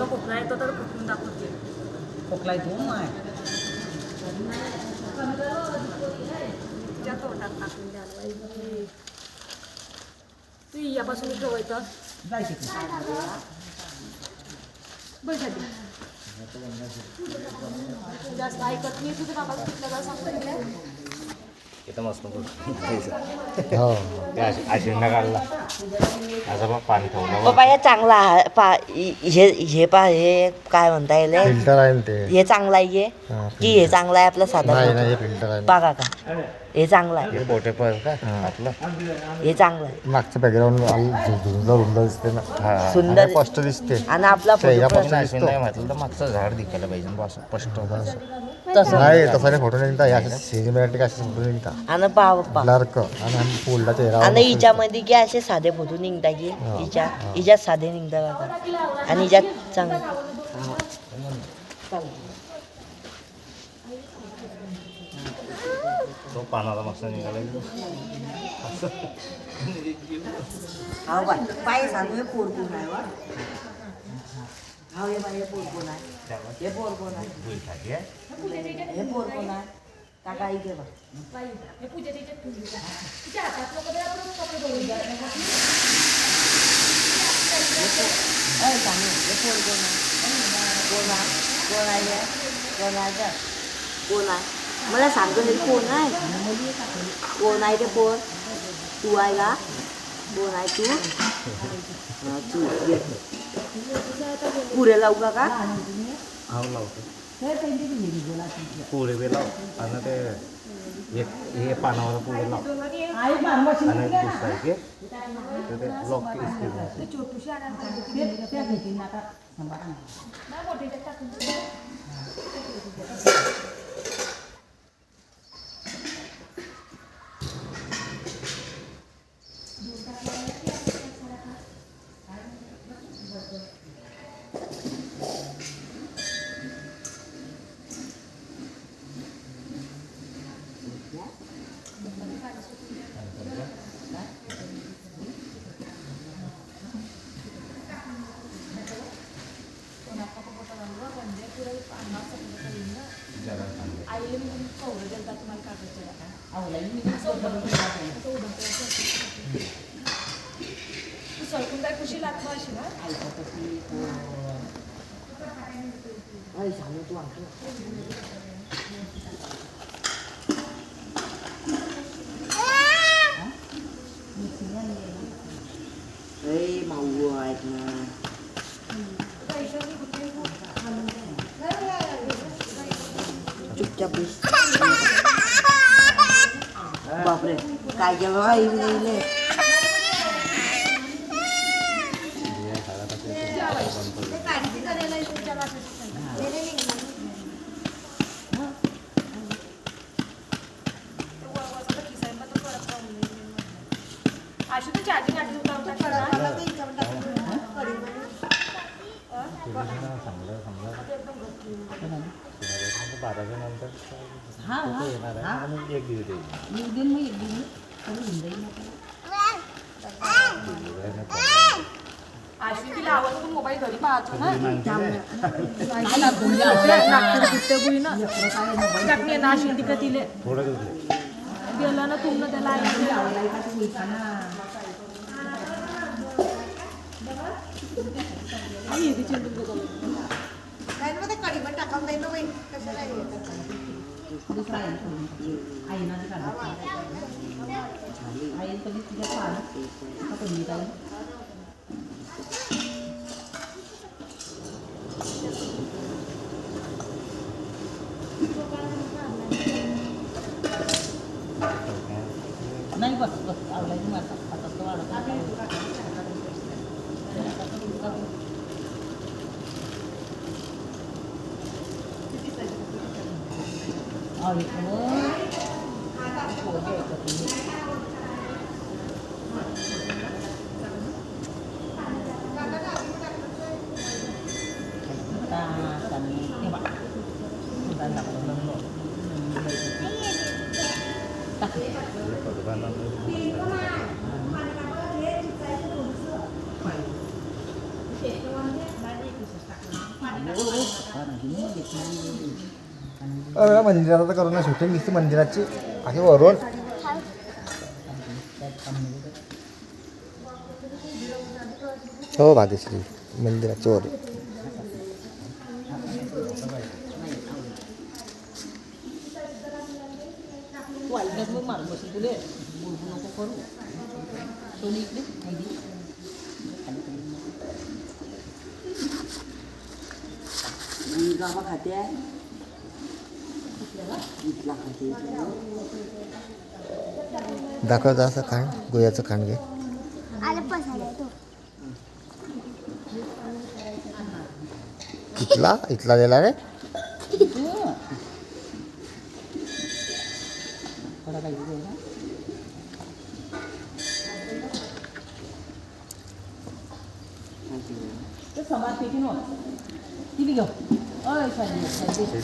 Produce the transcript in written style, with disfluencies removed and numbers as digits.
खोकला येतो तर खोकून दाखवते. खोकला येतो माय तोंडात टाकून द्यायला तू यापासून ठेवायचं जायचे जास्त ऐकत नाही तुझ्या बाबा कुठल्या सांगून दिल्या इथं मस्त हो आशिंदा काढला असं मग पाणी ठेवलं पप्पा हे चांगला आहे पा हे पा हे काय म्हणता येईल फिल्टर आहे ते हे चांगलं आहे की हे चांगलं आहे आपलं साधा नाही नाही फिल्टर आहे बघा का हे चांगलं आहे हे पोटे पण का आपलं हे चांगलं आहे मागचं बॅकग्राऊंड रुंद दिसते ना सुंदर स्पष्ट दिसते आणि आपला फोटो नाही म्हटलं तर मागचं झाड दिसायला पाहिजे बा असं स्पष्ट तसं नाही तसा नाही फोटो निघता या सिनेमॅटिक असे फोटो निघता आणि पप्पा ब्लर्क आणि फोल्डा चेहरा आणि हिच्यामध्ये की असे साधे फोटो निघता की हिच्यात साधे निघता बघा आणि हिच्यात चांगलं तो पानाला मस्त निघाला हा बाय पाय सांगू पोरपून आहे वा हा हे बाय पोरपून आहे हे पोरपून आहे हे पोरपून आहे काका इथे बा सांगू हे पोरपून आहे कोण आहे कोण आहे कोण आहे कोण आहे मला सांगतो हे कोण आहे कोण आहे ते कोण तू आहे का कोण आहे तू तू पुरे लावू का हा लावतो पुढे बी लाव आणि ते हे पानावर पुढे लाव आणि दुसरा आहे ते लॉक सरकून काय खुशी लागतो अशी ना सांगू तू माऊ आहेत ना चुपचाप बापरे काय केलं आई गेले अशी तू चार्जिंग आधी तिला आवडतो तू मोबाईल घरी पाहतो ना नागपूर ना शिंदी का तिले गेलं ना तुमनं त्याला नाही बस बस आवडायची माझा आता तो वाढत मंदिरात करू ना शूटिंग दिसते मंदिराची आहे वरून हो भाग्यश्री मंदिराच्या वर वाईटच मग मारून बसून तुले बोलू नको करू सोनी इकडे खाली गावा खाते आहे इथला खाते दाखवता असं खांड गोयाचं खांड घे इथला इथला दिला रे थोडा काही दे ना ते समाज पेटी नो ती बी घेऊ अय साडी